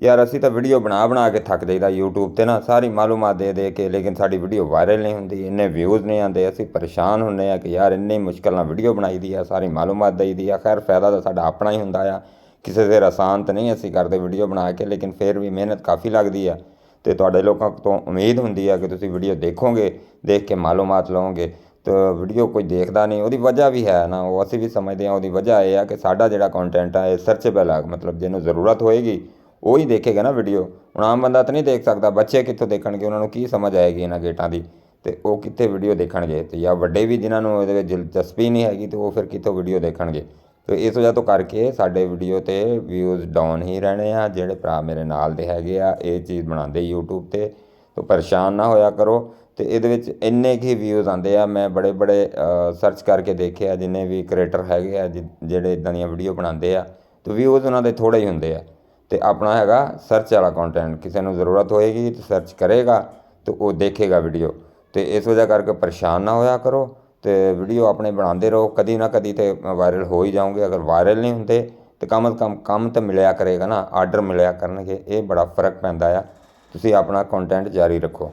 यार असी तो वीडियो बना के थक जाइदा यूट्यूब ते ना सारी मालूमात दे के, लेकिन साडी वीडियो वायरल नहीं होंदी, इन्ने व्यूज़ नहीं आते। असी परेशान होंने कि यार इन्नी मुश्किल नाल वीडियो बनाई दी आ, सारी मालूमात दई दी आ। खैर फायदा तो साडा अपना ही हुंदा आ, किसी दे आसान तो नहीं असी करते वीडियो बना के, लेकिन फिर भी मेहनत काफ़ी लगती है। तो तुहाडे लोगों तो उम्मीद होंदी है कि तुसी वीडियो देखोगे, देख के मालूमात लवोगे। तो वीडियो कोई देखता नहीं, वो वजह भी है ना, वो असी भी समझते हैं। वो वजह यह है कि साडा जिहड़ा कंटेंट है सर्चेबल है, मतलब जिन्होंने ज़रूरत होएगी वो ही देखेगा ना वीडियो। हुण आम बंदा तो नहीं देख सकता, बच्चे कित्थों देखणगे, उन्होंने की समझ आएगी इन्हां गेटां दी, तो वो कित्थे वीडियो देखणगे। ते या वड्डे भी जिन्होंने इहदे विच दिलचस्पी नहीं हैगी, तो वो फिर कित्थों वीडियो देखणगे। तो इस वजह तो करके साडे वीडियो ते व्यूज़ डाउन ही रहने आ। जिहड़े भरा मेरे नाल दे हैगे आ ये चीज़ बनांदे यूट्यूब ते, तो परेशान ना होया करो। तो इहदे विच इन्ने ही व्यूज़ आंदे आ। मैं बड़े बड़े सर्च करके देखे आ, जिन्ने भी क्रिएटर हैगे आ जिहड़े इदां दीयां वीडियो बनांदे आ, तो व्यूज़ उन्हां दे थोड़े ही हुंदे आ। तो अपना हैगा सर्च वाला कंटेंट, किसी को ज़रूरत होएगी तो सर्च करेगा, तो वो देखेगा वीडियो। तो इस वजह करके परेशान ना होया करो, तो वीडियो अपने बनाते रहो, कदी ना कदी तो वायरल हो ही जाओगे। अगर वायरल नहीं होंगे तो कम अज़ कम काम तो मिलिया करेगा ना, आर्डर मिलिया करनगे, ये बड़ा फर्क पैंदा आ। तुसीं अपना कंटेंट जारी रखो।